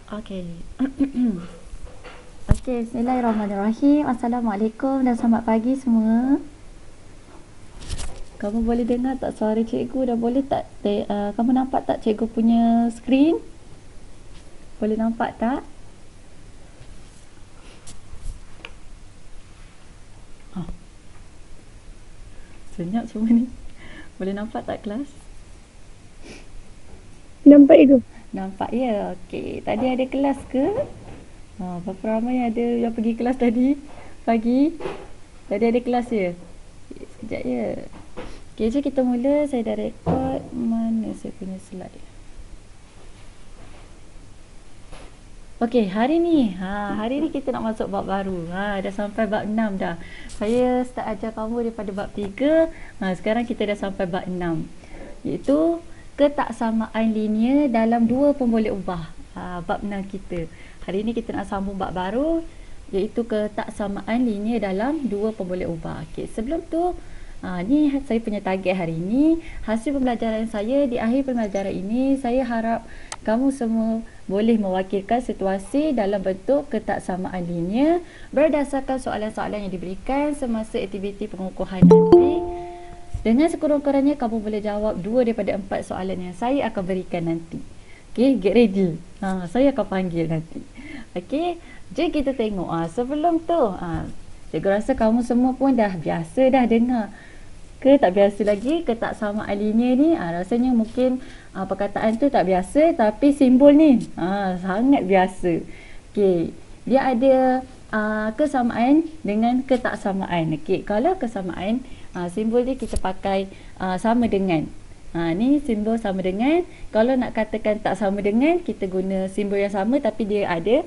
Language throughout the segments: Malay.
Okey. Okey, bismillahirrahmanirrahim. Assalamualaikum dan selamat pagi semua. Kamu boleh dengar tak suara cikgu dan boleh tak kamu nampak tak cikgu punya skrin? Boleh nampak tak? Oh, senyap semua ni. Boleh nampak tak kelas? Nampak itu. Nampak ya. Okey, tadi ada kelas ke? Berapa ramai ada yang pergi kelas tadi? Pagi? Tadi ada kelas ya? Sekejap ya. Okey, jom kita mula. Saya dah rekod. Mana saya punya slide? Okey, hari ni kita nak masuk bab baru. Dah sampai bab 6 dah. Saya start ajar kamu daripada bab 3. Sekarang kita dah sampai bab 6. Iaitu ketaksamaan linear dalam dua pemboleh ubah. Bab 6 kita. Hari ni kita nak sambung bab baru iaitu ketaksamaan linear dalam dua pemboleh ubah. Okey, sebelum tu ni saya punya target hari ini. Hasil pembelajaran saya di akhir pembelajaran ini, saya harap kamu semua boleh mewakilkan situasi dalam bentuk ketaksamaan linear berdasarkan soalan-soalan yang diberikan semasa aktiviti pengukuhan nanti. Dengan sekurang-kurangnya kamu boleh jawab 2 daripada 4 soalan yang saya akan berikan nanti. Okay, get ready. Saya akan panggil nanti. Okay, jom kita tengok. Sebelum tu, cikgu rasa kamu semua pun dah biasa dah dengar. Ke tak biasa lagi ketaksamaan linear ni? Rasanya mungkin perkataan tu tak biasa, tapi simbol ni sangat biasa. Okey, dia ada kesamaan dengan ketaksamaan. Okey, kalau kesamaan simbol dia kita pakai sama dengan. Ni simbol sama dengan. Kalau nak katakan tak sama dengan, kita guna simbol yang sama tapi dia ada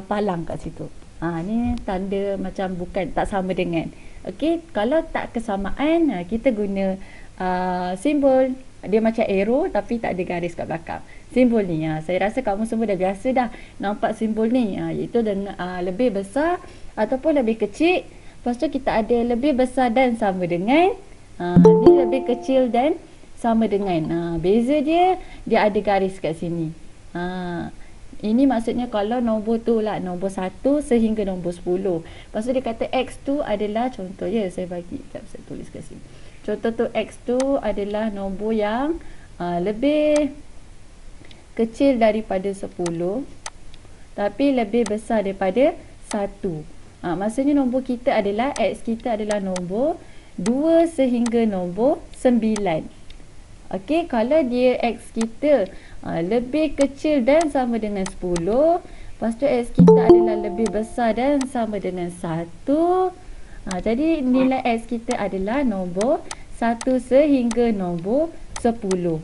palang kat situ. Ni tanda macam bukan tak sama dengan. Okey, kalau tak kesamaan, kita guna simbol dia macam arrow tapi tak ada garis kat belakang. Simbol ni, saya rasa kamu semua dah biasa dah nampak simbol ni, iaitu dengan lebih besar ataupun lebih kecil. Lepas tu kita ada lebih besar dan sama dengan. Ni lebih kecil dan sama dengan. Beza dia ada garis kat sini. Ini maksudnya kalau nombor tu lah nombor 1 sehingga nombor 10. Lepas tu dia kata X tu adalah contoh ya, saya bagi sekejap saya tulis kat sini. Contoh tu X tu adalah nombor yang lebih kecil daripada 10 tapi lebih besar daripada 1. Maksudnya nombor kita adalah X kita adalah nombor 2 sehingga nombor 9. Okey, kalau dia X kita lebih kecil dan sama dengan 10, lepas tu X kita adalah lebih besar dan sama dengan 1. Jadi nilai X kita adalah nombor 1 sehingga nombor 10.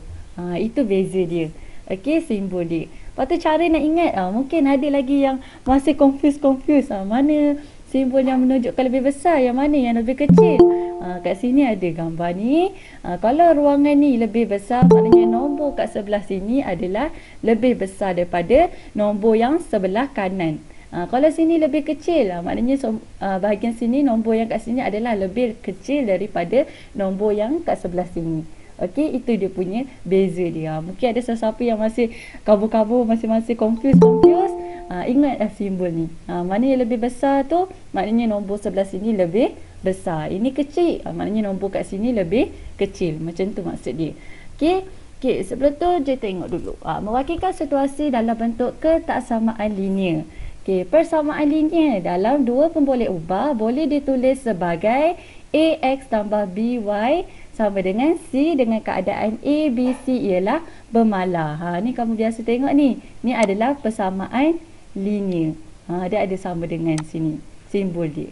Itu beza dia. Okey, simbol dia. Lepas tu cara nak ingat, mungkin ada lagi yang masih confuse. Mana simbol yang menunjukkan lebih besar, yang mana yang lebih kecil. Kat sini ada gambar ni. Kalau ruangan ni lebih besar, maknanya nombor kat sebelah sini adalah lebih besar daripada nombor yang sebelah kanan. Kalau sini lebih kecil, maknanya bahagian sini nombor yang kat sini adalah lebih kecil daripada nombor yang kat sebelah sini. Okey, itu dia punya beza dia. Mungkin ada sesiapa yang masih kabur-kabur, masih confuse. Ingatlah simbol ni. Mana yang lebih besar tu, maknanya nombor sebelah sini lebih besar. Ini kecil, maknanya nombor kat sini lebih kecil. Macam tu maksud dia. Okey, sebelum tu jom tengok dulu. Mewakilkan situasi dalam bentuk ketaksamaan linear. Okey, persamaan linear dalam dua pemboleh ubah boleh ditulis sebagai AX tambah BY sama dengan C dengan keadaan A, B, C ialah bermalar. Ni kamu biasa tengok ni. Ni adalah persamaan linear. Dia ada sama dengan sini. Simbol dia.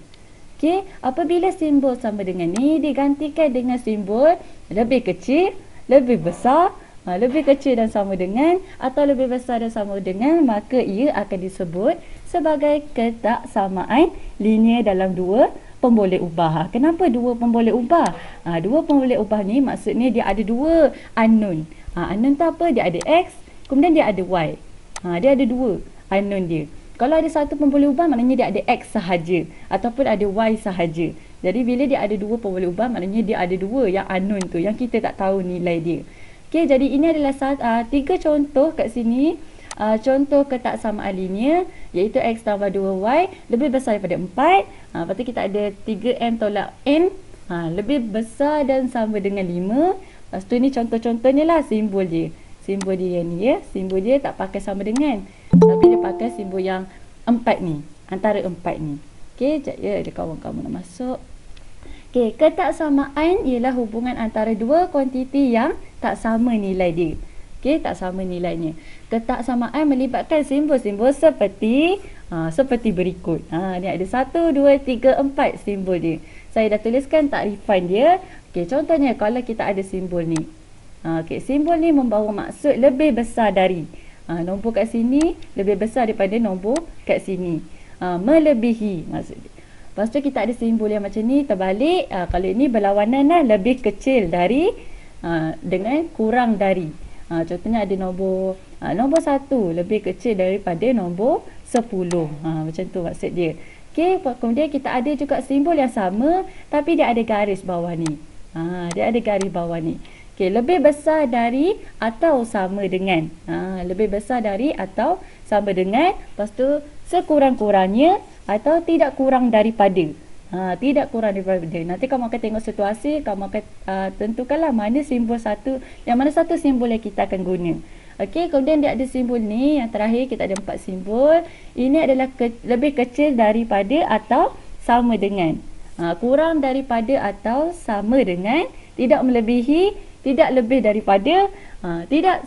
Okey, apabila simbol sama dengan ni digantikan dengan simbol lebih kecil, lebih besar, lebih kecil dan sama dengan atau lebih besar dan sama dengan, maka ia akan disebut sebagai ketaksamaan linear dalam dua pemboleh ubah. Kenapa dua pemboleh ubah? Dua pemboleh ubah ni maksudnya dia ada dua unknown. Unknown tu apa? Dia ada X, kemudian dia ada Y. Dia ada dua unknown dia. Kalau ada satu pemboleh ubah, maknanya dia ada X sahaja ataupun ada Y sahaja. Jadi bila dia ada dua pemboleh ubah, maknanya dia ada dua yang unknown tu, yang kita tak tahu nilai dia. Okey, jadi ini adalah tiga contoh kat sini contoh ketaksamaan linear iaitu X tambah 2Y lebih besar daripada 4. Lepas tu kita ada 3M tolak N lebih besar dan sama dengan 5. Lepas tu ni contoh-contohnya lah simbol dia. Simbol dia ni ya. Simbol dia tak pakai sama dengan. Tapi dia pakai simbol yang 4 ni. Antara 4 ni. Okey, sekejap ya. Ada kawan kamu nak masuk. Okey, ketaksamaan ialah hubungan antara dua kuantiti yang tak sama nilai dia. Okey, tak sama nilainya. Ketaksamaan melibatkan simbol-simbol seperti berikut. Ni ada 1, 2, 3, 4 simbol dia. Saya dah tuliskan takrifan dia. Okey, contohnya kalau kita ada simbol ni. Okey, simbol ni membawa maksud lebih besar dari. Nombor kat sini lebih besar daripada nombor kat sini. Melebihi maksud dia. Lepas tu kita ada simbol yang macam ni terbalik. Kalau ini berlawanan lah, lebih kecil dari dengan kurang dari. Contohnya ada nombor 1 lebih kecil daripada nombor 10. Macam tu maksud dia. Okey, kemudian kita ada juga simbol yang sama tapi dia ada garis bawah ni. Dia ada garis bawah ni. Okey, lebih besar dari atau sama dengan. Lebih besar dari atau sama dengan. Lepas tu sekurang-kurangnya atau tidak kurang daripada. Tidak kurang daripada. Nanti kamu akan tengok situasi, kamu akan tentukanlah mana simbol satu, yang mana satu simbol yang kita akan guna. Okey, kemudian dia ada simbol ni, yang terakhir kita ada 4 simbol. Ini adalah lebih kecil daripada atau sama dengan. Kurang daripada atau sama dengan, tidak melebihi, tidak lebih daripada, tidak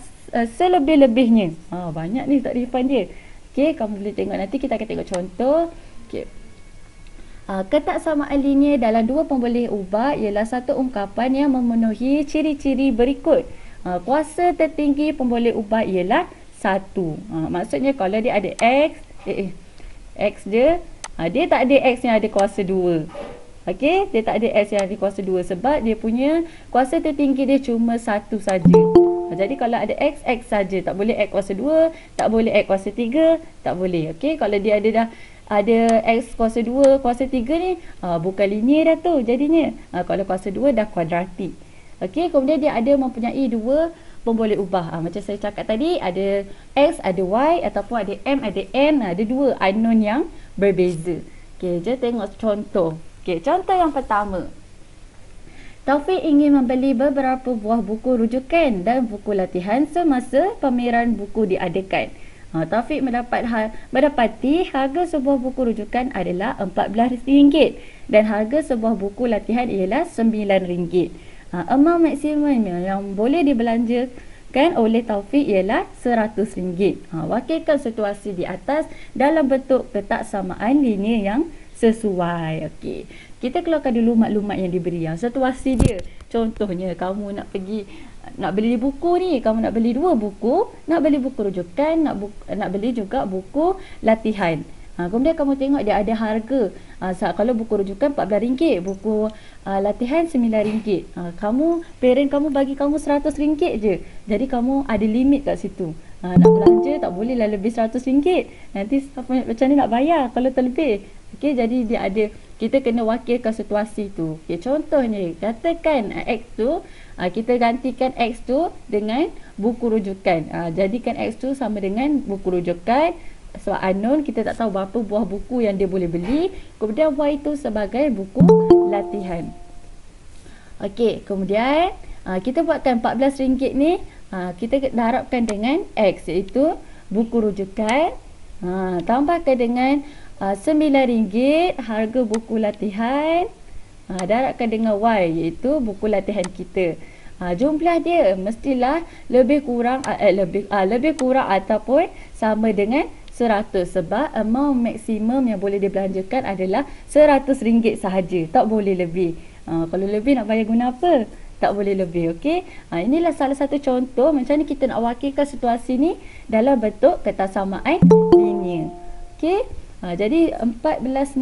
selebih-lebihnya. Banyak ni takrifan dia. Okey, kamu boleh tengok, nanti kita akan tengok contoh. Okey. Ketaksamaan linear dalam dua pemboleh ubah ialah satu ungkapan yang memenuhi ciri-ciri berikut. Kuasa tertinggi pemboleh ubah ialah 1. Maksudnya kalau dia ada X, X dia tak ada X yang ada kuasa 2. Okey, dia tak ada X yang ada kuasa 2 sebab dia punya kuasa tertinggi dia cuma 1 saja. Jadi kalau ada X, X saja. Tak boleh X kuasa 2, tak boleh X kuasa 3, tak boleh. Okey, kalau dia ada X kuasa 2, kuasa 3 ni, bukan linear dah tu jadinya. Kalau kuasa 2 dah kuadratik. Okey, kemudian dia ada mempunyai dua pemboleh ubah. Macam saya cakap tadi, ada X, ada Y, ataupun ada M, ada N. Ada dua unknown yang berbeza. Okey, jom tengok contoh. Okey, contoh yang pertama. Taufik ingin membeli beberapa buah buku rujukan dan buku latihan semasa pameran buku diadakan. Taufik mendapati harga sebuah buku rujukan adalah RM14 dan harga sebuah buku latihan ialah RM9. Amount maksimum yang boleh dibelanjakan oleh Taufik ialah RM100. Wakilkan situasi di atas dalam bentuk ketaksamaan linear yang sesuai. Okey, kita keluarkan dulu maklumat yang diberi, situasi dia. Contohnya kamu nak beli buku ni, kamu nak beli 2 buku, nak beli buku rujukan, nak beli juga buku latihan. Kemudian kamu tengok dia ada harga. Kalau buku rujukan RM14, buku latihan RM9. Parent kamu bagi kamu RM100 je. Jadi kamu ada limit kat situ. Nak belanja tak bolehlah lebih RM100. Nanti macam mana nak bayar kalau terlebih. Okey, jadi dia ada, kita kena wakilkan situasi tu. Okey, contohnya katakan X tu, kita gantikan X tu dengan buku rujukan. Jadikan X tu sama dengan buku rujukan. Sebab unknown, kita tak tahu berapa buah buku yang dia boleh beli. Kemudian Y itu sebagai buku latihan. Okey, kemudian kita buatkan RM14 ni, kita darabkan dengan X iaitu buku rujukan. Tambahkan dengan RM9 harga buku latihan. Darabkan dengan Y iaitu buku latihan kita. Jumlah dia mestilah lebih kurang ataupun sama dengan 100 sebab amount maksimum yang boleh dibelanjakan adalah RM100 sahaja, tak boleh lebih. Kalau lebih nak bayar guna apa? Tak boleh lebih. Okey, inilah salah satu contoh macam ni kita nak wakilkan situasi ni dalam bentuk ketaksamaan linear. Okey, jadi 14X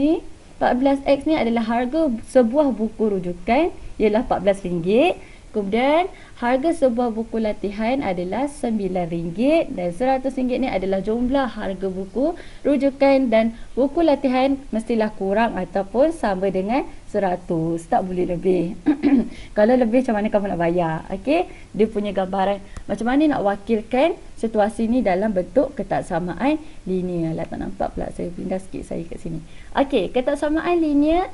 ni adalah harga sebuah buku rujukan ialah RM14. Kemudian harga sebuah buku latihan adalah RM9 dan RM100 ni adalah jumlah harga buku rujukan, dan buku latihan mestilah kurang ataupun sama dengan 100, tak boleh lebih. Kalau lebih macam mana kamu nak bayar? Okey, dia punya gambaran macam mana nak wakilkan situasi ni dalam bentuk ketaksamaan linear. Lah tak nampak pula, saya pindah sikit saya kat sini. Okey, ketaksamaan linear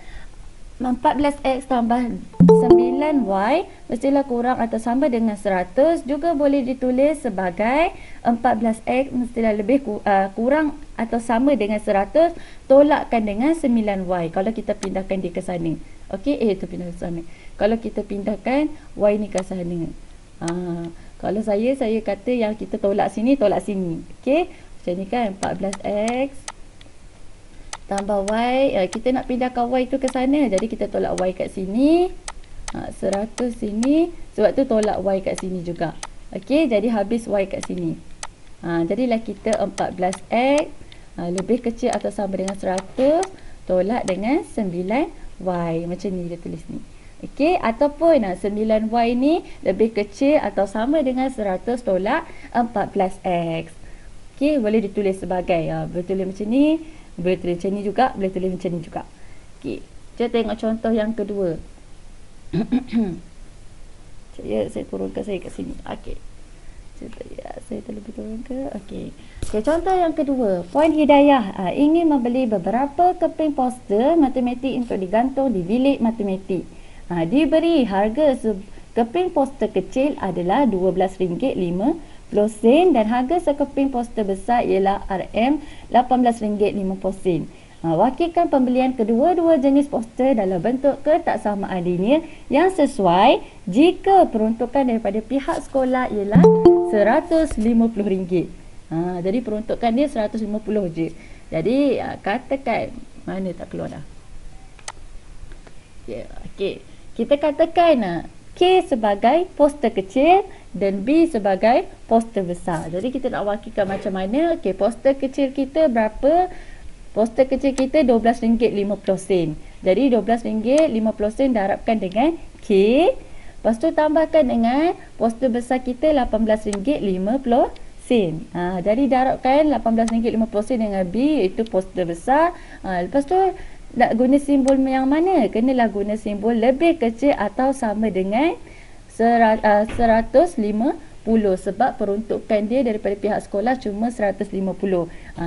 14x tambah 9y mestilah kurang atau sama dengan 100. Juga boleh ditulis sebagai 14x mestilah lebih kurang atau sama dengan 100 tolakkan dengan 9y. Kalau kita pindahkan dia ke sana. Okey, itu pindah ke sana. Kalau kita pindahkan y ni ke sana. Kalau saya kata yang kita tolak sini. Okey, macam ni kan, 14x tambah y, kita nak pindahkan y tu ke sana, jadi kita tolak y kat sini, 100 sini, sebab tu tolak y kat sini juga. Okey, jadi habis y kat sini. Jadilah kita 14x lebih kecil atau sama dengan 100 tolak dengan 9y, macam ni dia tulis ni. Okey, ataupun 9y ni lebih kecil atau sama dengan 100 tolak 14x. Okey, boleh ditulis sebagai boleh tulis macam ni, boleh tulis macam ni juga, boleh tulis macam ni juga. Okey, kita tengok contoh yang kedua. Saya turunkan saya kat sini. Okey, saya terlebih turun ke. Okey, contoh yang kedua. Puan Hidayah ingin membeli beberapa keping poster matematik untuk digantung di bilik matematik. Diberi harga keping poster kecil adalah RM12.50 dan harga sekeping poster besar ialah RM18.50. Wakilkan pembelian kedua-dua jenis poster dalam bentuk ketaksamaan linear yang sesuai jika peruntukan daripada pihak sekolah ialah RM150. Jadi peruntukan dia 150 je. Jadi katakan, mana tak keluar dah. Okey, kita katakan K sebagai poster kecil dan B sebagai poster besar. Jadi kita nak wakilkan macam mana? Okey, poster kecil kita berapa? Poster kecil kita RM12.50. Jadi RM12.50 darabkan dengan K. Lepas tu tambahkan dengan poster besar kita RM18.50. Jadi darabkan RM18.50 dengan B, iaitu poster besar. Lepas tu nak guna simbol yang mana? Kenalah guna simbol lebih kecil atau sama dengan 150, sebab peruntukan dia daripada pihak sekolah cuma 150.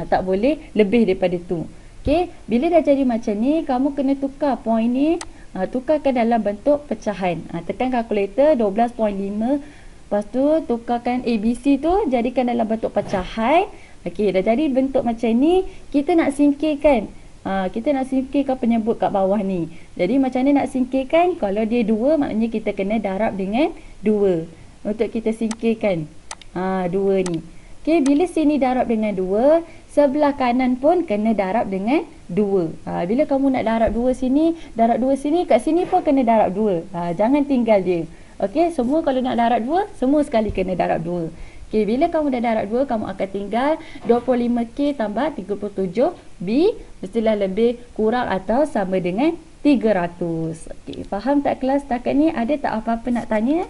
Tak boleh lebih daripada tu. Okey, bila dah jadi macam ni, kamu kena tukar poin ni, tukarkan dalam bentuk pecahan. Tekan kalkulator 12.5, lepas tu tukarkan ABC tu jadikan dalam bentuk pecahan. Okey, dah jadi bentuk macam ni, kita nak singkirkan. Kita nak singkirkan penyebut kat bawah ni. Jadi macam mana nak singkirkan? Kalau dia 2, maknanya kita kena darab dengan 2 untuk kita singkirkan 2 ni. Okey, bila sini darab dengan 2, sebelah kanan pun kena darab dengan 2. Bila kamu nak darab 2 sini, darab 2 sini, kat sini pun kena darab 2. Jangan tinggal dia. Okey, semua kalau nak darab 2, semua sekali kena darab 2. Okey, bila kamu dah darab 2, kamu akan tinggal 25K tambah 37B mestilah lebih kurang atau sama dengan 300. Okey, faham tak kelas setakat ni? Ada tak apa-apa nak tanya?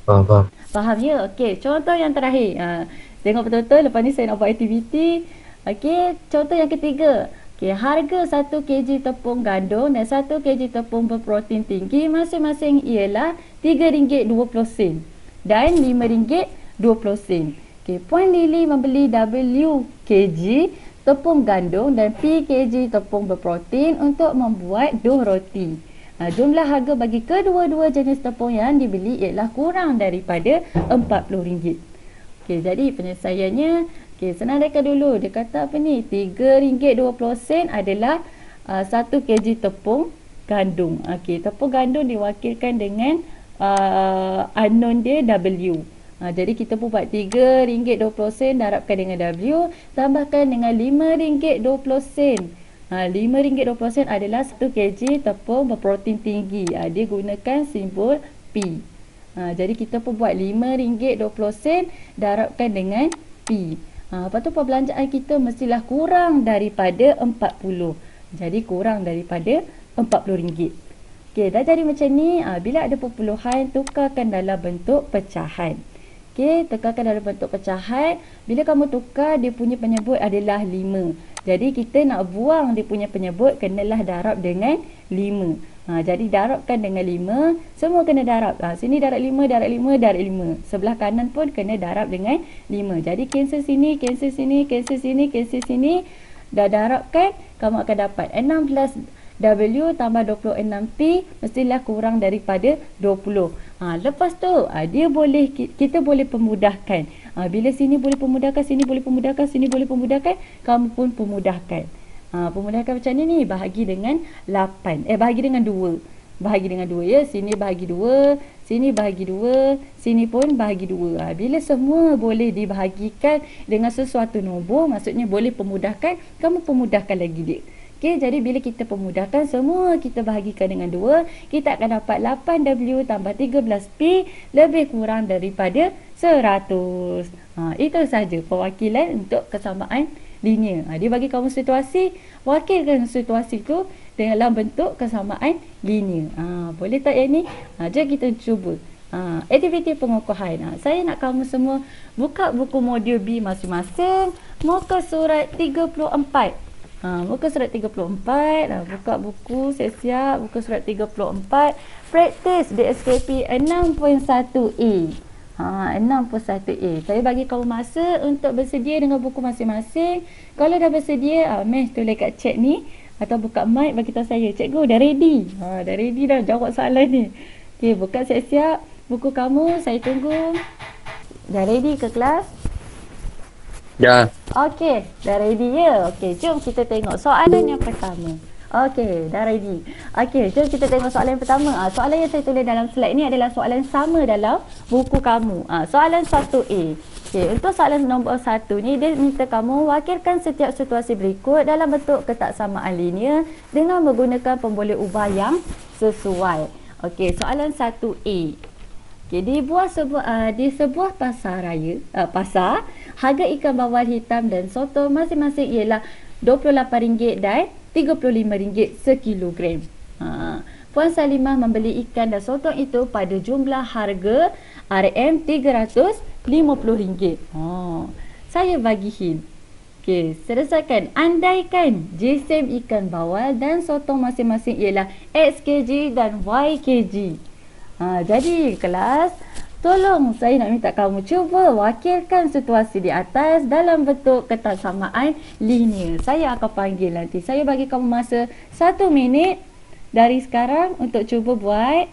Faham. Faham ya? Okey, contoh yang terakhir. Tengok betul-betul, lepas ni saya nak buat aktiviti. Okey, contoh yang ketiga. Okey, harga 1 kg tepung gandum dan 1 kg tepung berprotein tinggi masing-masing ialah RM3.20 dan RM5.20. Okey, Puan Lily membeli W kg tepung gandum dan P kg tepung berprotein untuk membuat 2 roti. Jumlah harga bagi kedua-dua jenis tepung yang dibeli ialah kurang daripada RM40. Okey, jadi penyelesaiannya, okey, senang reka dulu. Dia kata apa ni? RM3.20 adalah 1 kg tepung gandum. Okey, tepung gandum diwakilkan dengan unknown dia W. Jadi kita pun buat RM3.20 darabkan dengan W, tambahkan dengan RM5.20. RM5.20 adalah 1 kg tepung berprotein tinggi. Dia gunakan simbol P. Jadi kita pun buat RM5.20 darabkan dengan P. Lepas tu perbelanjaan kita mestilah kurang daripada 40. Jadi kurang daripada RM40. Okey, dah jadi macam ni. Bila ada perpuluhan, tukarkan dalam bentuk pecahan. Okey, tukarkan dalam bentuk pecahan. Bila kamu tukar, dia punya penyebut adalah 5. Jadi kita nak buang dia punya penyebut, kenalah darab dengan 5. Jadi darabkan dengan 5, semua kena darab. Sini darab 5, darab 5, darab 5. Sebelah kanan pun kena darab dengan 5. Jadi cancel sini, cancel sini, cancel sini, cancel sini. Dah darabkan, kamu akan dapat 16 W tambah 26P mestilah kurang daripada 20. Lepas tu dia boleh, kita boleh pemudahkan. Bila sini boleh pemudahkan, sini boleh pemudahkan, sini boleh pemudahkan, kamu pun pemudahkan. Pemudahkan macam ni, bahagi dengan 8. Bahagi dengan 2. Bahagi dengan 2 ya. Sini bahagi 2, sini bahagi 2, sini pun bahagi 2. Bila semua boleh dibahagikan dengan sesuatu nombor, maksudnya boleh pemudahkan, kamu pemudahkan lagi dia. Okey, jadi bila kita pemudahkan, semua kita bahagikan dengan 2, kita akan dapat 8W tambah 13P lebih kurang daripada 100. Itu saja perwakilan untuk kesamaan linear. Dia bagi kamu situasi, wakilkan situasi tu dalam bentuk kesamaan linear. Boleh tak yang ni? Jom kita cuba. Aktiviti pengukuhan. Saya nak kamu semua buka buku modul B masing-masing, muka surat 34. Muka surat 34. Buka buku, siap-siap. Buka surat 34. Praktis DSKP 6.1A. 6.1A. Saya bagi kamu masa untuk bersedia dengan buku masing-masing. Kalau dah bersedia, Meh tulis kat chat ni atau buka mic bagi tahu saya, cikgu dah ready. Dah ready dah jawab soalan ni. Okey, buka siap-siap buku kamu, saya tunggu. Dah ready ke kelas? Dah. Okey, dah ready ya. Okey, jom kita tengok soalan yang pertama. Okey, dah ready. Okey, jom kita tengok soalan yang pertama. Soalan yang saya tulis dalam slide ni adalah soalan sama dalam buku kamu. Soalan 1A. Okey, untuk soalan nombor 1 ni, dia minta kamu wakilkan setiap situasi berikut dalam bentuk ketaksamaan linear dengan menggunakan pemboleh ubah yang sesuai. Okey, soalan 1A. Okey, di sebuah pasar raya, pasar, harga ikan bawal hitam dan soto masing-masing ialah RM28 dan RM35 sekilogram. Puan Salimah membeli ikan dan sotong itu pada jumlah harga RM350. Saya bagi hint. Okey, selesaikan. Andaikan jisim ikan bawal dan sotong masing-masing ialah XKG dan YKG. Jadi kelas, tolong saya nak minta kamu cuba wakilkan situasi di atas dalam bentuk ketaksamaan linear. Saya akan panggil nanti. Saya bagi kamu masa 1 minit dari sekarang untuk cuba buat.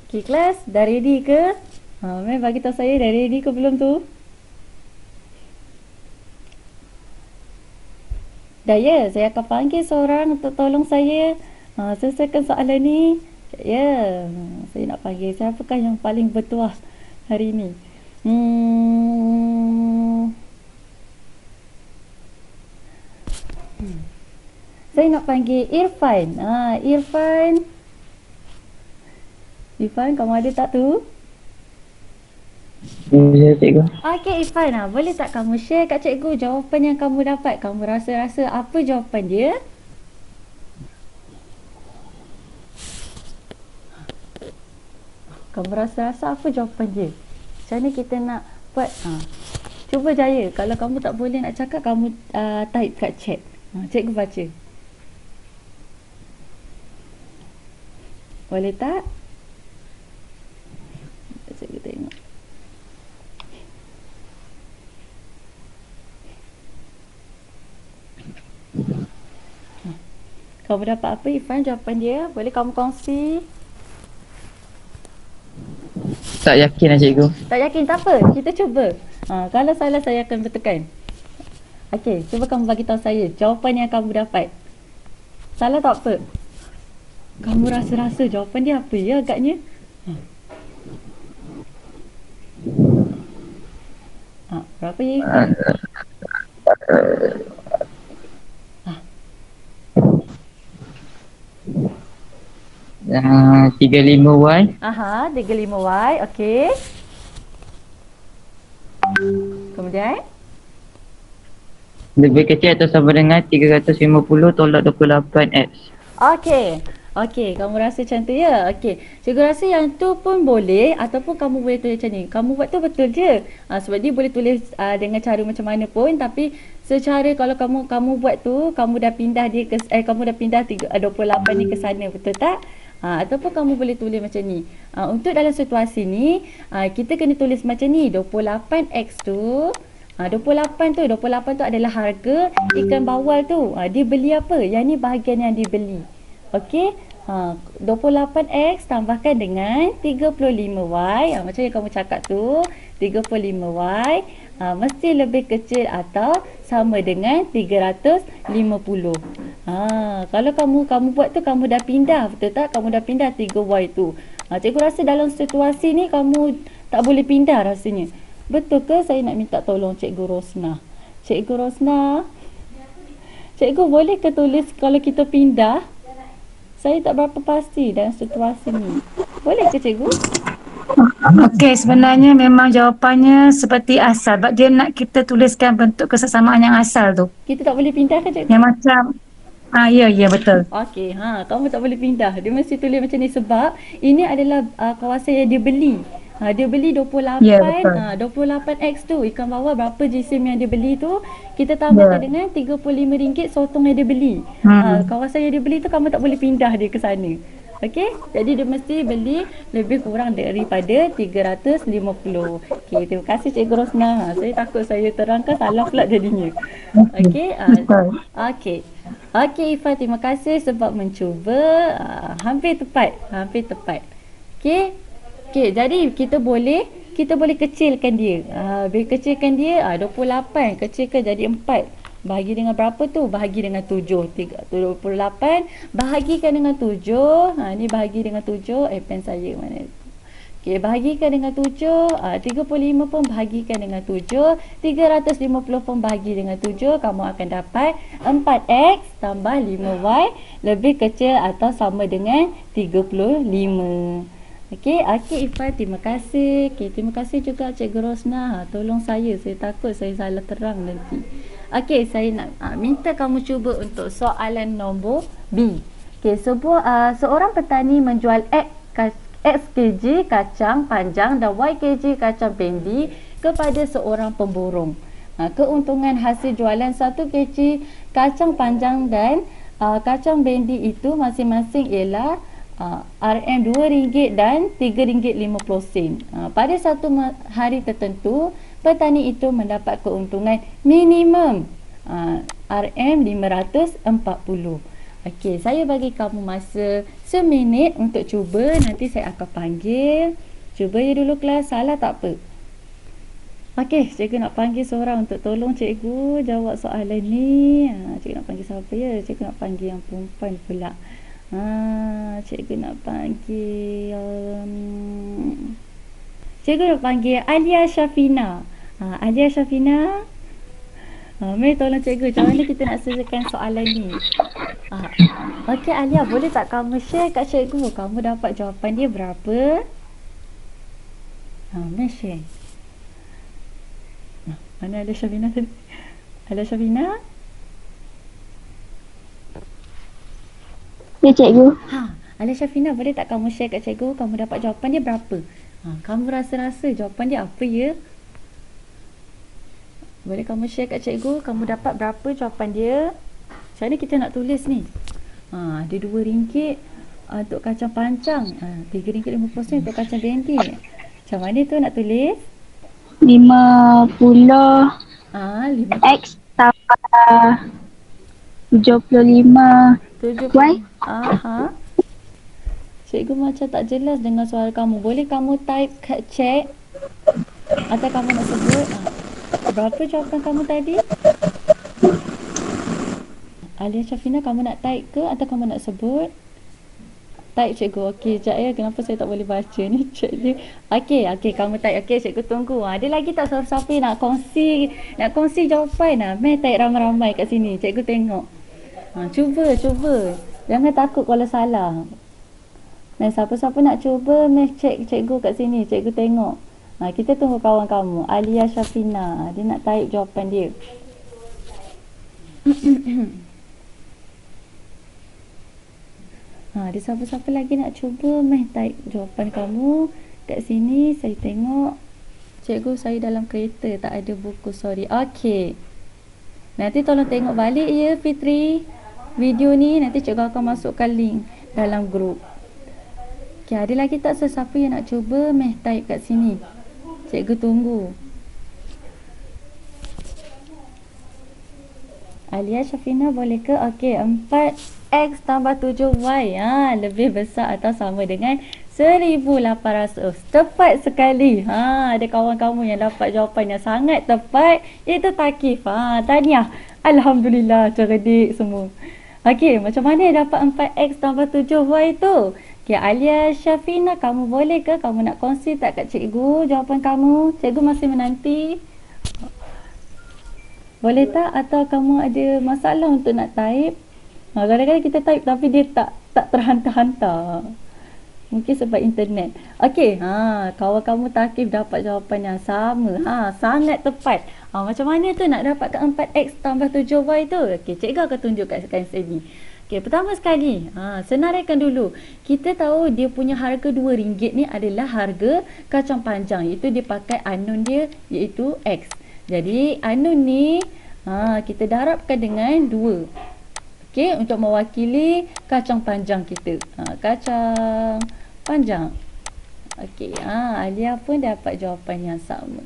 Okey kelas, dah ready ke? Meh bagi tahu saya dah ready ke belum tu? Dah ya, saya akan panggil seorang untuk tolong saya selesaikan soalan ni. Ya, saya nak panggil siapakah yang paling bertuah hari ni. Saya nak panggil Irfan. Irfan, kamu ada tak tu? Ya, cikgu. Okey Irfan, boleh tak kamu share kat cikgu jawapan yang kamu dapat? Kamu rasa-rasa apa jawapan dia? Kamu rasa-rasa apa jawapan dia? Macam mana kita nak buat? Cuba jaya. Kalau kamu tak boleh nak cakap, kamu type kat chat. Cikgu baca. Boleh tak? Cikgu tengok. Kamu dapat apa Irfan jawapan dia? Boleh kamu kongsi? Tak yakin lah cikgu. Tak yakin tak apa, kita cuba. Kalau salah saya akan betulkan. Okey, cuba kamu bagi tahu saya jawapan yang kamu dapat. Salah tak apa. Kamu rasa-rasa jawapan dia apa ya agaknya? Berapa ya? 35Y. 35Y, okey. Kemudian? Lebih kecil atau sama dengan 350 tolak 28X. Okey. Okey, kamu rasa macam tu ya? Okey. Cikgu rasa yang tu pun boleh ataupun kamu boleh tulis macam ni. Kamu buat tu betul je. Sebab dia boleh tulis dengan cara macam mana pun, tapi secara kalau kamu buat tu, kamu dah pindah dia ke kamu dah pindah 28 ni ke sana, betul tak? Ataupun kamu boleh tulis macam ni. Untuk dalam situasi ni, kita kena tulis macam ni. 28x tu 28 tu adalah harga ikan bawal tu. Dia beli apa? Yang ni bahagian yang dibeli. Okey. 28x tambahkan dengan 35y. Macam yang kamu cakap tu, 35y mesti lebih kecil atau sama dengan 350. Kalau kamu buat tu, kamu dah pindah, betul tak? Kamu dah pindah 3y tu. Cikgu rasa dalam situasi ni kamu tak boleh pindah rasanya. Betul ke? Saya nak minta tolong Cikgu Rosna. Cikgu Rosna, cikgu boleh ke tulis kalau kita pindah? Saya tak berapa pasti dalam situasi ni. Boleh ke cikgu? Okey, sebenarnya memang jawapannya seperti asal. Sebab dia nak kita tuliskan bentuk kesesamaan yang asal tu. Kita tak boleh pindah ke cikgu? Yang macam, ya betul. Okey, kamu tak boleh pindah. Dia mesti tulis macam ni sebab ini adalah kawasan yang dia beli. Dia beli 28, Ya, betul. 28x tu. Ikan bawal berapa jisim yang dia beli tu, kita tambahkan dengan RM35 sotong yang dia beli. Kawasan yang dia beli tu kamu tak boleh pindah dia ke sana. Okey? Jadi dia mesti beli lebih kurang daripada 350. Okey, terima kasih Cikgu Rosna. Saya takut saya terangkan salah pula jadinya. Okey? Okey. Okey Ifah, terima kasih sebab mencuba. Hampir tepat. Okey? Okey, jadi kita boleh kecilkan dia. Bila kecilkan dia, 28 kecilkan jadi 4. Bahagi dengan berapa tu? Bahagi dengan 7. 28 bahagikan dengan 7. Ni bahagi dengan 7. Pen saya mana? Okey, bahagikan dengan 7. 35 pun bahagikan dengan 7. 350 pun bahagi dengan 7. Kamu akan dapat 4x tambah 5y lebih kecil atau sama dengan 35. Okey, Ifah, terima kasih. Okey, terima kasih juga Cikgu Rosna. Tolong saya takut saya salah terang nanti. Okey, saya nak minta kamu cuba untuk soalan nombor B. Okey, seorang petani menjual X kg kacang panjang dan Y kg kacang bendi kepada seorang pemborong. Keuntungan hasil jualan 1 kg kacang panjang dan kacang bendi itu masing-masing ialah RM2 dan RM3.50. Pada satu hari tertentu, petani itu mendapat keuntungan minimum RM540. Okey, saya bagi kamu masa seminit untuk cuba. Nanti saya akan panggil. Cuba je dulu kelas, salah tak apa. Okey, cikgu nak panggil seorang untuk tolong cikgu jawab soalan ni. Cikgu nak panggil siapa ya? Cikgu nak panggil yang perempuan pula. Cikgu nak panggil Alia Syafina. Alia Syafina. Mari tolong cikgu, macam mana kita nak selesaikan soalan ni? Okey Alia, boleh tak kamu share kat cikgu kamu dapat jawapan dia berapa? Mari share. Mana Alia Syafina tadi? Alia Syafina? Ya cikgu. Alia Syafina, boleh tak kamu share kat cikgu kamu dapat jawapan dia berapa? Kamu rasa-rasa jawapan dia apa ya? Boleh kamu share kat cikgu kamu dapat berapa jawapan dia? Macam mana kita nak tulis ni? Ada RM2 untuk kacang panjang, RM3.50 untuk kacang bendi. Macam mana tu nak tulis? 50 X tambah 75 Y. Cikgu macam tak jelas dengan suara kamu. Boleh kamu type kat chat atau kamu nak sebut berapa jawapan kamu tadi? Alia Syafina, kamu nak type ke atau kamu nak sebut? Type cikgu. Okey, sekejap ya. Kenapa saya tak boleh baca ni chat dia? Okey, kamu type. Okey, cikgu tunggu. Ada lagi tak siapa-siapa nak kongsi jawapan? Mari type ramai-ramai kat sini. Cikgu tengok. Cuba. Jangan takut kalau salah. Siapa-siapa nak cuba, mari cek cikgu kat sini. Cikgu tengok. Kita tunggu kawan kamu. Alia Syafina. Dia nak type jawapan dia. Ada siapa-siapa lagi nak cuba meh type jawapan kamu kat sini? Saya tengok. Cikgu, saya dalam kereta, tak ada buku, sorry. Okey. Nanti tolong tengok balik ya Fitri. Video ni nanti cikgu akan masukkan link dalam grup. Okey, ada lagi tak sesiapa yang nak cuba meh type kat sini? Cikgu tunggu. Alia Syafina boleh ke? Okey, 4x tambah 7y. Lebih besar atau sama dengan 1800. Tepat sekali. Ada kawan-kawan yang dapat jawapan yang sangat tepat. Itu Takif. Tahniah. Alhamdulillah, cerdik semua. Okey, macam mana dapat 4x tambah 7y tu? Okey, Alia Syafina, kamu boleh ke? Kamu nak kongsi tak kat cikgu jawapan kamu? Cikgu masih menanti. Boleh tak? Atau kamu ada masalah untuk nak type? Kadang-kadang kita type tapi dia tak terhantar-hantar. Mungkin sebab internet. Okey, kawan kamu Takif dapat jawapan yang sama. Sangat tepat. Macam mana tu nak dapatkan 4x tambah 7y tu? Okey, cikgu akan tunjukkan sini. Okey, pertama sekali, senaraikan dulu. Kita tahu dia punya harga RM2 ni adalah harga kacang panjang. Iaitu dia pakai unknown dia iaitu x. Jadi unknown ni kita darabkan dengan 2. Okey, untuk mewakili kacang panjang kita. Kacang panjang. Okey, Alia pun dapat jawapan yang sama.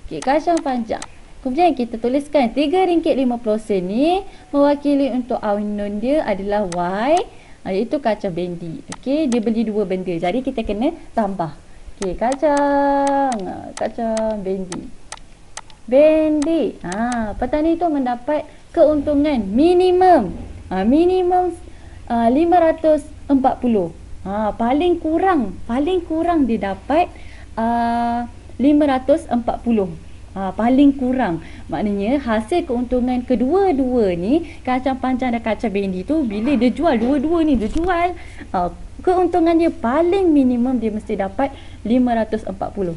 Okey, kacang panjang. Kemudian kita tuliskan RM3.50 ni mewakili untuk unknown dia adalah y, iaitu kacang bendi. Okey, dia beli dua benda. Jadi kita kena tambah. Okey, kacang bendi. Petani itu mendapat keuntungan minimum 540. Paling kurang dia dapat 540. Paling kurang. Maknanya hasil keuntungan kedua-dua ni, kacang panjang dan kacang bendi tu, bila dia jual dua-dua ni, dia jual, keuntungan dia paling minimum dia mesti dapat 540.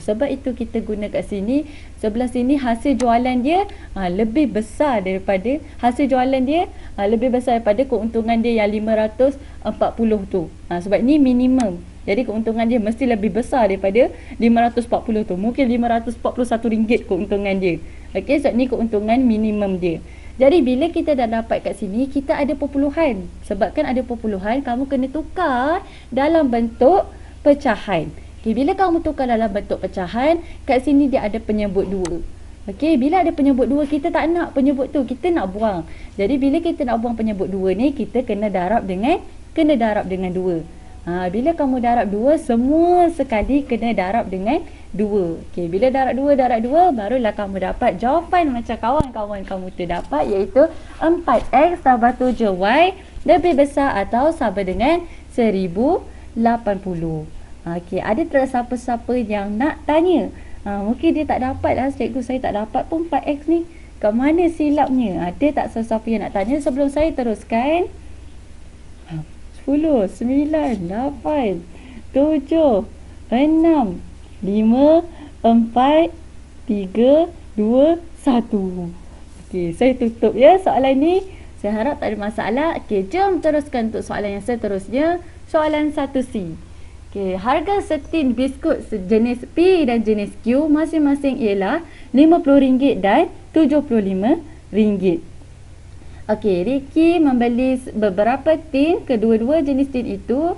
Sebab itu kita guna kat sini, sebelah sini hasil jualan dia lebih besar daripada keuntungan dia yang 540 tu. Sebab ni minimum. Jadi keuntungan dia mesti lebih besar daripada 540 tu. Mungkin RM541 keuntungan dia. Okey, sebab ni keuntungan minimum dia. Jadi bila kita dah dapat kat sini, kita ada perpuluhan. Sebabkan ada perpuluhan, kamu kena tukar dalam bentuk pecahan. Okey, bila kamu tukar dalam bentuk pecahan, kat sini dia ada penyebut 2. Okey, bila ada penyebut 2, kita tak nak penyebut tu, kita nak buang. Jadi bila kita nak buang penyebut 2 ni, kita kena darab dengan 2. Bila kamu darab 2, semua sekali kena darab dengan 2. Okey, bila darab 2, barulah kamu dapat jawapan macam kawan-kawan kamu tu dapat, iaitu 4x tambah 7y lebih besar atau sama dengan 1080. Okey, ada tak siapa-siapa yang nak tanya? Mungkin dia tak dapat lah, cikgu saya tak dapat pun 4x ni. Kat mana silapnya? Ada tak sesiapa yang nak tanya sebelum saya teruskan? 10, 9, 8, 7, 6, 5, 4, 3, 2, 1. Okey, saya tutup ya soalan ni. Saya harap tak ada masalah. Okey, jom teruskan untuk soalan yang seterusnya. Soalan 1C. Okey, harga setin biskut jenis P dan jenis Q masing-masing ialah RM50 dan RM75. Okey, Ricky membeli beberapa tin kedua-dua jenis tin itu,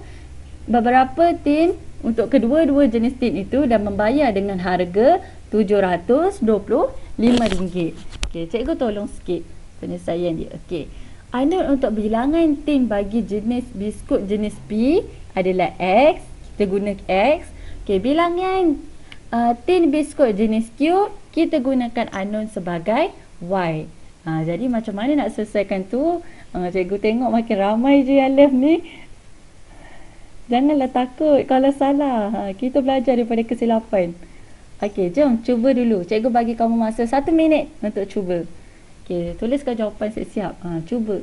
jenis tin itu dan membayar dengan harga RM725. Okey, cikgu tolong sikit penyelesaian dia. Okey. Unknown untuk bilangan tin bagi jenis biskut jenis P adalah X. Kita guna X. Okey, bilangan tin biskut jenis Q, kita gunakan unknown sebagai Y. Jadi macam mana nak selesaikan tu? Cikgu tengok makin ramai je yang left ni. Janganlah takut kalau salah. Kita belajar daripada kesilapan. Okey, jom cuba dulu. Cikgu bagi kamu masa 1 minit untuk cuba. Okey, tuliskan jawapan siap-siap. Cuba.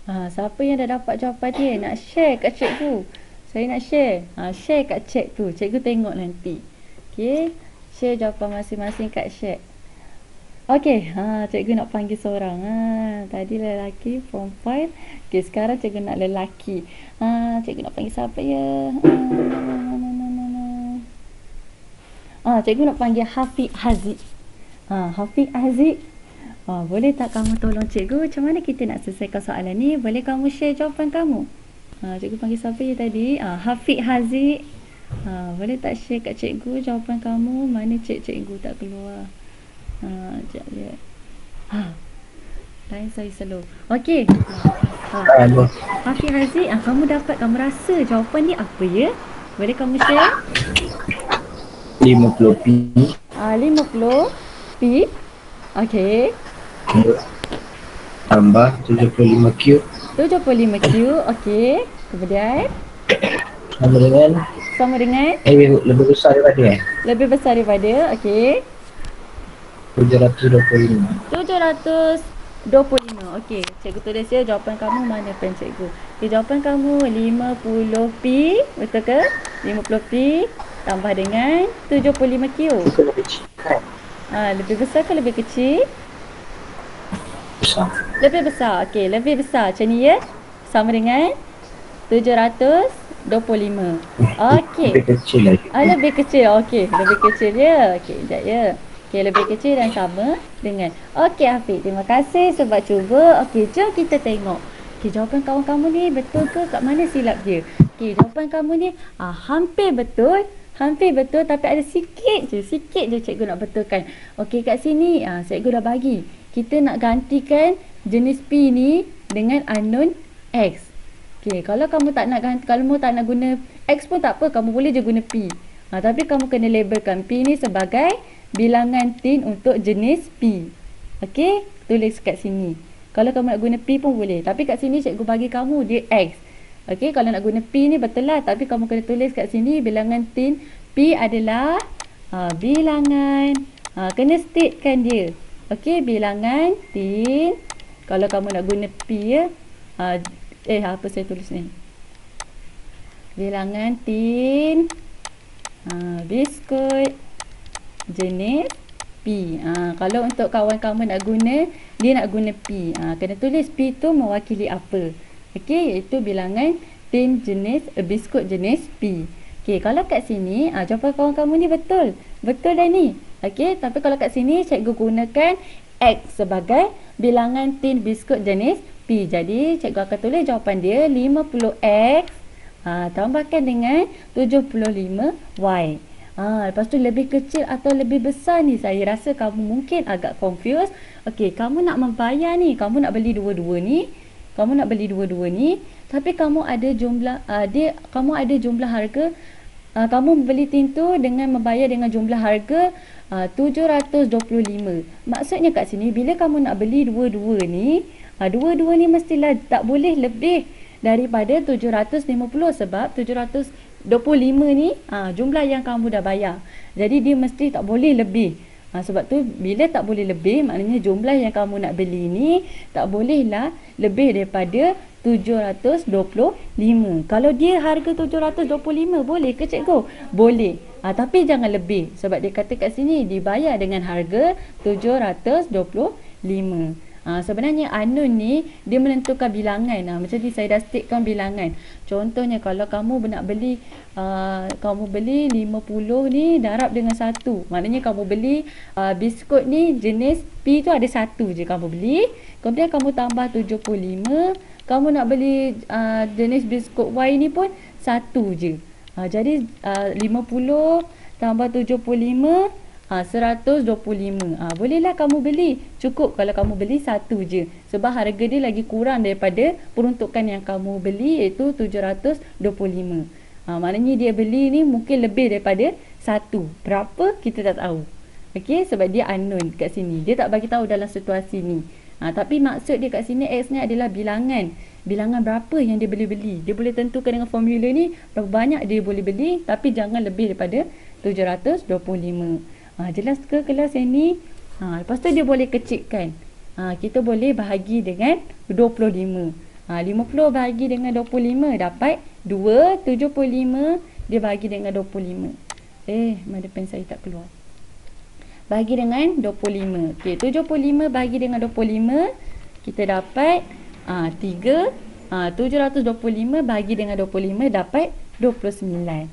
Siapa yang dah dapat jawapan dia nak share kat cikgu. Saya nak share. Share kat chat tu. Cikgu tengok nanti. Okey, share jawapan masing-masing kat chat. Okey, cikgu nak panggil seorang. Tadi lelaki, perempuan. Okey, sekarang cikgu nak lelaki. Cikgu nak panggil siapa ya? Cikgu nak panggil Hafiq Haziq. Hafiq Haziq. Boleh tak kamu tolong cikgu macam mana kita nak selesaikan soalan ni? Boleh kamu share jawapan kamu? Cikgu panggil siapa ya tadi? Hafiq Haziq. Boleh tak share kat cikgu jawapan kamu? Mana cikgu tak keluar? Sekejap je. Lain saya slow. Okey. Hafiq Haziq, kamu rasa jawapan ni apa ya? Boleh kamu share? 50 pi 50 pi. Okey. tambah 75 Q 75 Q. Okey. Kemudian sama dengan lebih besar daripada okey. 725. Okey, cikgu tulis ya jawapan kamu mana pen cikgu. Okey, jawapan kamu 50 pi, betul ke? 50 pi tambah dengan 75 Q. Lebih besar ke lebih kecil? Besar. Lebih besar. Okey, lebih besar. Macam ni ya. Sama dengan 725. Okey. Lebih kecil lagi. Lebih kecil. Okey, lebih kecil ya. Okey, sekejap ya. Okey, lebih kecil dan sama dengan. Okey Hafiq, terima kasih sebab cuba. Okey, jom kita tengok. Okey, jawapan kawan kamu ni betul ke? Kat mana silap dia? Okey, jawapan kamu ni hampir betul. Hampir betul tapi ada sikit je cikgu nak betulkan. Okey, kat sini cikgu dah bagi. Kita nak gantikan jenis P ni dengan unknown X. Okey, kalau kamu tak nak ganti, kalau kamu tak nak guna X pun tak apa, kamu boleh je guna P. Tapi kamu kena labelkan P ni sebagai bilangan tin untuk jenis P. Okey, tulis kat sini. Kalau kamu nak guna P pun boleh. Tapi kat sini cikgu bagi kamu dia X. Okey, kalau nak guna P ni betul lah. Tapi kamu kena tulis kat sini bilangan tin P adalah bilangan. Kena statekan dia. Okey, bilangan tin. Kalau kamu nak guna P ya. Apa saya tulis ni? Bilangan tin. Biskut. Jenis P. Kalau untuk kawan kamu nak guna, dia nak guna P. Kena tulis P tu mewakili apa. Okey, iaitu bilangan tin jenis biskut jenis P. Okey, kalau kat sini jawapan kawan kamu ni betul. Betul dah ni. Okey, tapi kalau kat sini cikgu gunakan X sebagai bilangan tin biskut jenis P. Jadi cikgu akan tulis jawapan dia 50X tambahkan dengan 75Y. Lepas tu lebih kecil atau lebih besar ni, saya rasa kamu mungkin agak confused. Okey, kamu nak membayar ni, kamu nak beli dua-dua ni, tapi kamu ada jumlah kamu ada jumlah harga, kamu beli tin tu dengan membayar dengan jumlah harga 725. Maksudnya kat sini bila kamu nak beli dua-dua ni mestilah tak boleh lebih daripada 750 sebab 725 ni jumlah yang kamu dah bayar. Jadi dia mesti tak boleh lebih. Sebab tu bila tak boleh lebih, maknanya jumlah yang kamu nak beli ni tak bolehlah lebih daripada 725. Kalau dia harga 725 boleh ke cikgu? Boleh. Tapi jangan lebih sebab dia kata kat sini dibayar dengan harga 725. Sebenarnya unknown ni dia menentukan bilangan. Macam ni saya dah statekan bilangan. Contohnya kalau kamu nak beli kamu beli 50 ni darab dengan 1. Maknanya kamu beli biskut ni jenis P tu ada 1 je kamu beli. Kemudian kamu tambah 75. Kamu nak beli jenis biskut Y ni pun 1 je. Jadi 50 tambah 75 125. Bolehlah kamu beli. Cukup kalau kamu beli 1 je. Sebab harga dia lagi kurang daripada peruntukan yang kamu beli iaitu 725. Maknanya dia beli ni mungkin lebih daripada 1. Berapa kita tak tahu. Okey, sebab dia unknown kat sini. Dia tak bagi tahu dalam situasi ni. Tapi maksud dia kat sini X ni adalah bilangan. Bilangan berapa yang dia boleh beli. Dia boleh tentukan dengan formula ni berapa banyak dia boleh beli tapi jangan lebih daripada 725. Jelas ke kelas yang ni? Lepas tu dia boleh kecilkan. Kita boleh bahagi dengan 25. 50 bahagi dengan 25 dapat 2. 75 dia bahagi dengan 25. Mana pen saya tak keluar. bagi dengan 25. Okey, 75 bagi dengan 25, kita dapat 3. 725 bagi dengan 25 dapat 29.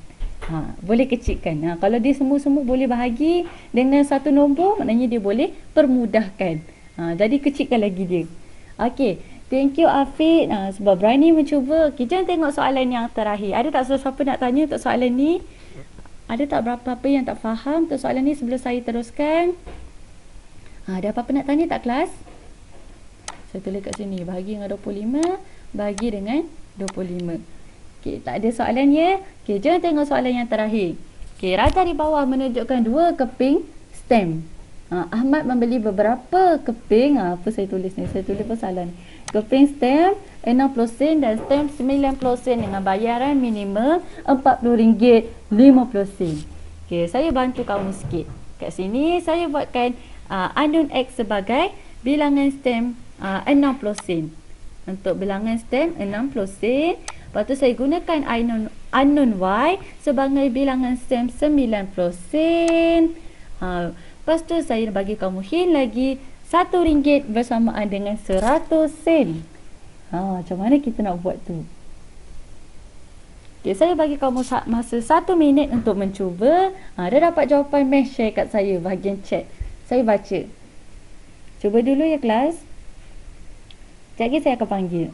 Boleh kecilkan. Kalau dia semua-semua boleh bahagi dengan satu nombor, maknanya dia boleh permudahkan. Jadi kecilkan lagi dia. Okey, thank you Afiq sebab berani mencuba. Okay, jangan tengok soalan yang terakhir. Ada tak siapa nak tanya untuk soalan ni? Ada tak berapa-apa yang tak faham untuk soalan ni sebelum saya teruskan? Ada apa-apa nak tanya tak kelas? Saya tulis kat sini. Bahagi dengan 25, bagi dengan 25. Okey, tak ada soalan ya? Okey, jangan tengok soalan yang terakhir. Okey, rata di bawah menunjukkan 2 keping stem. Ahmad membeli beberapa keping. Apa saya tulis ni? Saya tulis salah ni. Keping stem 60 sen dan stem 90 sen dengan bayaran minimum RM40.50. Okey, saya bantu kamu sikit. Kat sini saya buatkan unknown X sebagai bilangan stem 60 sen. Untuk bilangan stem 60 sen. Lepas tu saya gunakan unknown Y sebagai bilangan stem 90 sen. Lepas tu saya bagi kamu hint lagi RM1 bersamaan dengan 100 sen. Macam mana kita nak buat tu? Okay, saya bagi kamu masa 1 minit untuk mencuba. Dia dapat jawapan math, share kat saya bahagian chat. Saya baca. Cuba dulu ya kelas. Sekejap lagi saya akan panggil.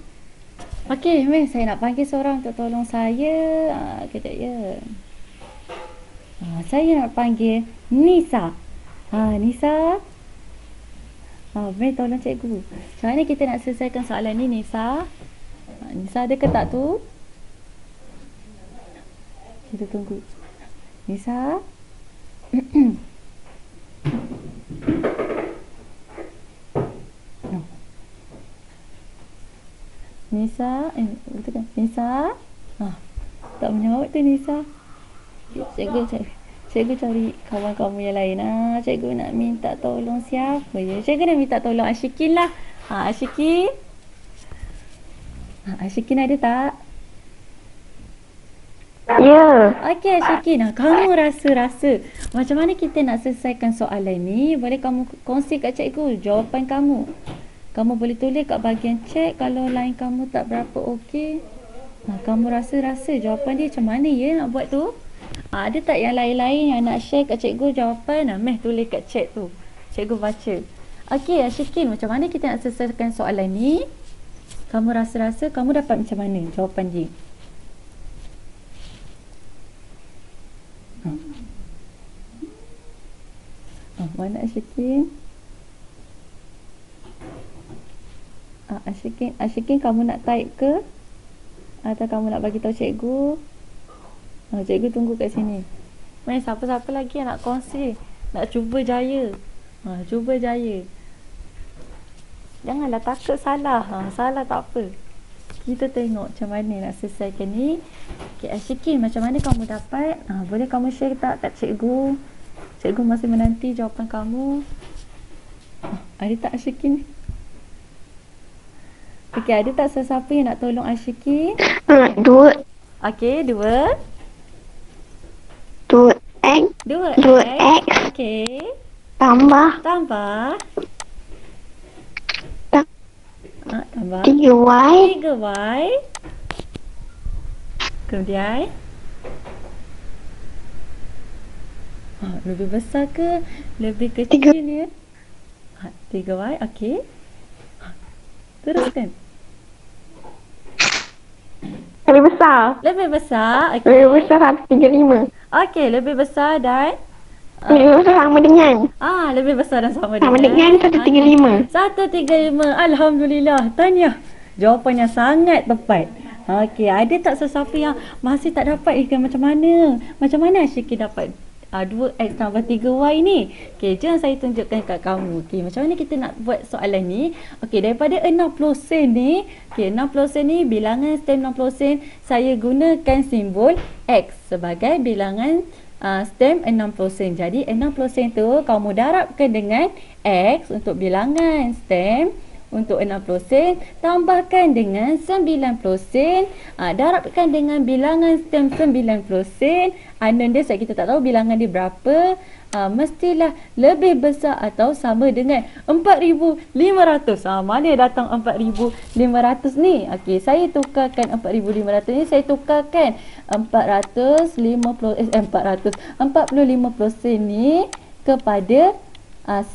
Okey, saya nak panggil seorang untuk tolong saya. Kejap ya. Saya nak panggil Nisa. Nisa. Tolong cikgu. Macam mana kita nak selesaikan soalan ni Nisa? Nisa ada ke tak tu? Kita tunggu. Nisa. Nisa, betul kan? Nisa. Tak menjawab tu Nisa. Cikgu cari kawan-kawan yang lain. Cikgu nak minta tolong siapa ya? Cikgu nak minta tolong Ashikin lah. Ashikin. Ashikin ada tak? Ya. Okey Ashikin, kamu rasa macam mana kita nak selesaikan soalan ni? Boleh kamu kongsi kat cikgu jawapan kamu. Kamu boleh tulis kat bahagian chat kalau line kamu tak berapa okey. Kamu rasa jawapan dia macam mana ya nak buat tu? Ada tak yang lain-lain yang nak share kat cikgu jawapan? Meh tulis kat chat tu. Cikgu baca. Okey Ashikin, macam mana kita nak selesaikan soalan ni? Kamu rasa kamu dapat macam mana jawapan dia? Mana Ashikin? Ashikin kamu nak type ke? Atau kamu nak bagi tahu cikgu? Cikgu tunggu kat sini. Siapa-siapa lagi yang nak kongsi? Nak cuba jaya. Cuba jaya. Janganlah takut salah. Salah tak apa. Kita tengok macam mana nak selesaikan ni. Okay, Ashikin, macam mana kamu dapat? Boleh kamu share tak kat cikgu? Cikgu masih menanti jawapan kamu. Ada tak Ashikin? Okey, ada tak sesiapa yang nak tolong Ashikin? 2. Okey, 2. 2x. 2x. Okey. Tambah. Tambah. Tambah. 3y. 3y. Kemudian. Lebih besar ke? Lebih kecil ya? 3y. Okey. Teruskan. Lebih besar. Lebih besar. Okay. Lebih besar 135. Okey, lebih besar dan Lebih besar sama dengan. Lebih besar dan sama dengan 135. 135. Alhamdulillah. Tahniah. Jawapan yang sangat tepat. Okey, ada tak sesiapa yang masih tak dapat macam mana? Macam mana Ashikin dapat 2x tambah 3y ni? Okey, jom saya tunjukkan kat kamu. Okey, macam mana kita nak buat soalan ni? Okey, daripada 60 sen ni, okey, 60 sen ni bilangan stem 60 sen, saya gunakan simbol x sebagai bilangan stem 60 sen. Jadi 60 sen tu kamu darabkan dengan x untuk bilangan stem untuk 60 sen, tambahkan dengan 90 sen, darabkan dengan bilangan stem 90 sen. Unknown dia sebab kita tak tahu bilangan dia berapa. Mestilah lebih besar atau sama dengan 4,500. Mana datang 4,500 ni? Okey, saya tukarkan 4,500 ni, saya tukarkan 45 sen ni kepada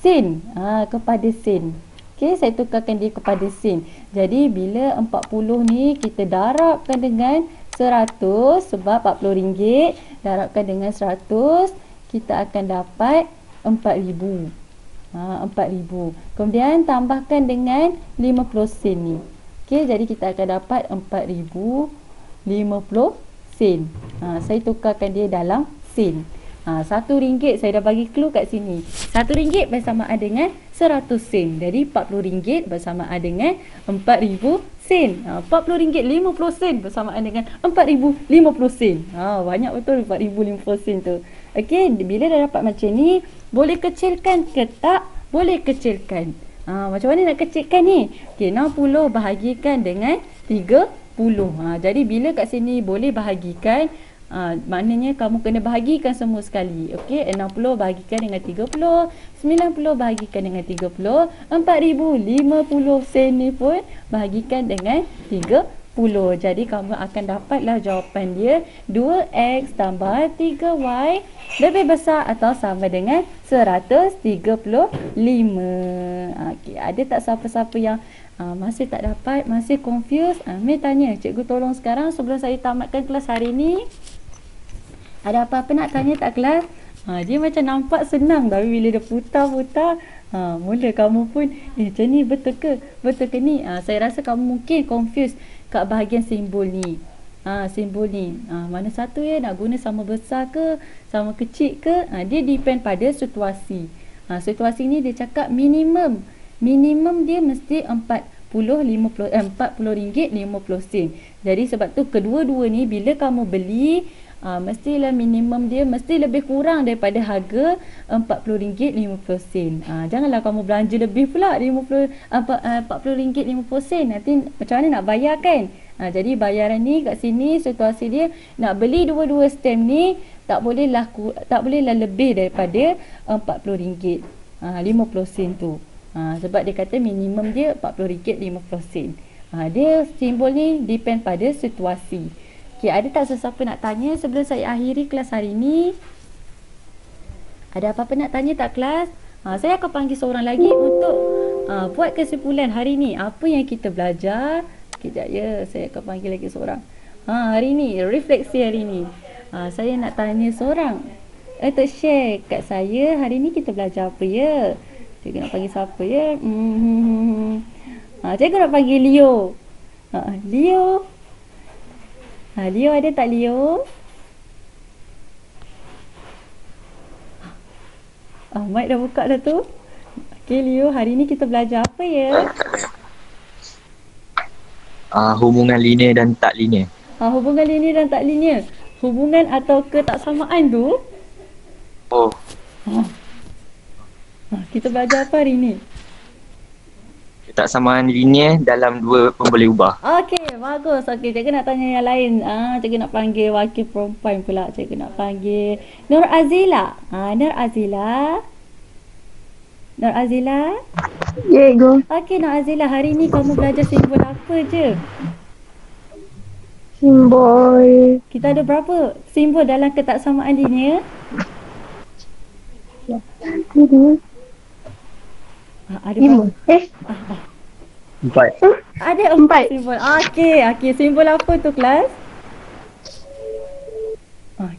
sen. Kepada sen. Okey, saya tukarkan dia kepada sen. Jadi bila 40 ni kita darabkan dengan 100 sebab RM40, darabkan dengan 100, kita akan dapat 4,000. 4,000. Kemudian tambahkan dengan 50 sen ni. Okey, jadi kita akan dapat 4,050 sen. Saya tukarkan dia dalam sen. RM1 saya dah bagi clue kat sini. RM1 bersamaan dengan 100 sen. Jadi RM40 bersamaan dengan 4,000 sen. RM40.50 sen bersamaan dengan 4,050 sen. Banyak betul 4,050 sen tu. Okey, bila dah dapat macam ni, boleh kecilkan ke tak? Boleh kecilkan. Macam mana nak kecilkan ni? Okey, 60 bahagikan dengan 30. Jadi bila kat sini boleh bahagikan, maknanya kamu kena bahagikan semua sekali. Okey, 60 bahagikan dengan 30, 90 bahagikan dengan 30, 4,050 sen ni pun bahagikan dengan 30. Jadi kamu akan dapatlah jawapan dia 2x tambah 3y lebih besar atau sama dengan 135. Okey, ada tak siapa-siapa yang masih tak dapat, masih confused? Amir tanya, cikgu tolong sekarang sebelum saya tamatkan kelas hari ni. Ada apa-apa nak tanya tak kelas? Dia macam nampak senang, tapi bila dia putar-putar, mula kamu pun, macam ni betul ke? Betul ke ni? Saya rasa kamu mungkin confused kat bahagian simbol ni. Simbol ni, mana satu ya? Nak guna sama besar ke? Sama kecil ke? Dia depend pada situasi. Situasi ni dia cakap minimum. Minimum dia mesti RM40.50. Jadi sebab tu kedua-dua ni bila kamu beli, mestilah minimum dia mesti lebih kurang daripada harga RM40.50. Janganlah kamu belanja lebih pula RM40.50. Nanti macam mana nak bayar kan? Jadi bayaran ni kat sini situasi dia nak beli dua-dua stem ni tak bolehlah lebih daripada RM40.50 tu. Sebab dia kata minimum dia RM40.50. Dia simbol ni depend pada situasi. Okey, ada tak sesiapa nak tanya sebelum saya akhiri kelas hari ni? Ada apa-apa nak tanya tak kelas? Saya akan panggil seorang lagi untuk buat kesimpulan hari ni. Apa yang kita belajar? Kejap ya, saya akan panggil lagi seorang. Hari ni, refleksi hari ni. Saya nak tanya seorang untuk share kat saya hari ni kita belajar apa ya? Cikgu nak panggil siapa ya? Cikgu nak panggil Leo. Leo. Leo ada tak Leo? Mic dah buka dah tu. Okey Leo, hari ni kita belajar apa ya? Hubungan linear dan tak linear. Hubungan linear dan tak linear. Hubungan atau ketaksamaan tu? Oh. Kita belajar apa hari ni? Ketaksamaan linear dalam dua pemboleh ubah. Okey, bagus. Okey, cikgu nak tanya yang lain. Cikgu nak panggil wakil perempuan pula. Cikgu nak panggil Nur Azila. Nur Azila. Nur Azila. Cikgu. Okey, Nur Azila, hari ni kamu belajar simbol apa je? Simbol. Kita ada berapa simbol dalam ketaksamaan linear? Ada berapa? 4. Ada 4 Empat. simbol. Okey, simbol apa tu kelas?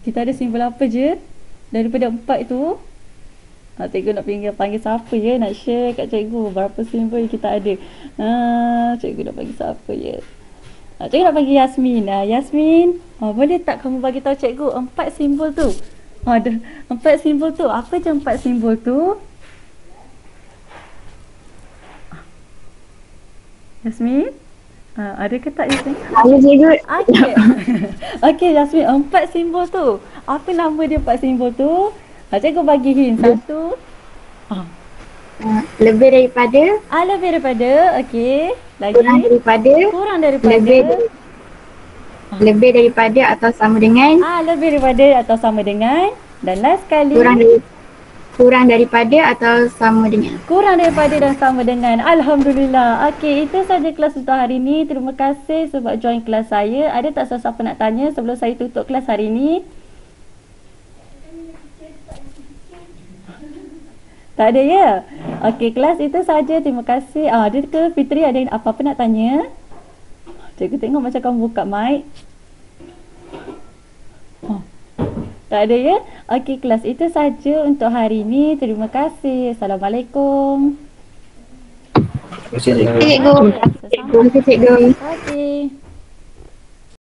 Kita ada simbol apa je daripada 4 tu? Cikgu nak panggil siapa ya? Nak share kat cikgu berapa simbol yang kita ada. Cikgu nak panggil siapa ya? Cikgu nak panggil Yasmin. Yasmin, boleh tak kamu bagi tahu cikgu 4 simbol tu? Ada 4 simbol tu. Apa je 4 simbol tu? Yasmin? Ada ke tak Yasmin? Ada cikgu. Okey. Okey Yasmin, 4 simbol tu. Apa nama dia 4 simbol tu? Cikgu bagi hint. Satu. Lebih daripada, Lebih daripada. Okey. Lagi. kurang daripada, Kurang daripada. lebih daripada atau sama dengan, Lebih daripada atau sama dengan. Dan last sekali. kurang daripada atau sama dengan. Kurang daripada dan sama dengan. Alhamdulillah. Okey, itu saja kelas untuk hari ini. Terima kasih sebab join kelas saya. Ada tak siapa nak tanya sebelum saya tutup kelas hari ini? Tak ada ya? Okey, kelas itu saja. Terima kasih. Ada ke Fitri ada apa-apa nak tanya? Cikgu tengok macam kamu buka mic. Tak ada ya? Okey, kelas itu saja untuk hari ini. Terima kasih. Assalamualaikum. Terima kasih, cikgu. Cikgu. Terima kasih, cikgu. Terima kasih.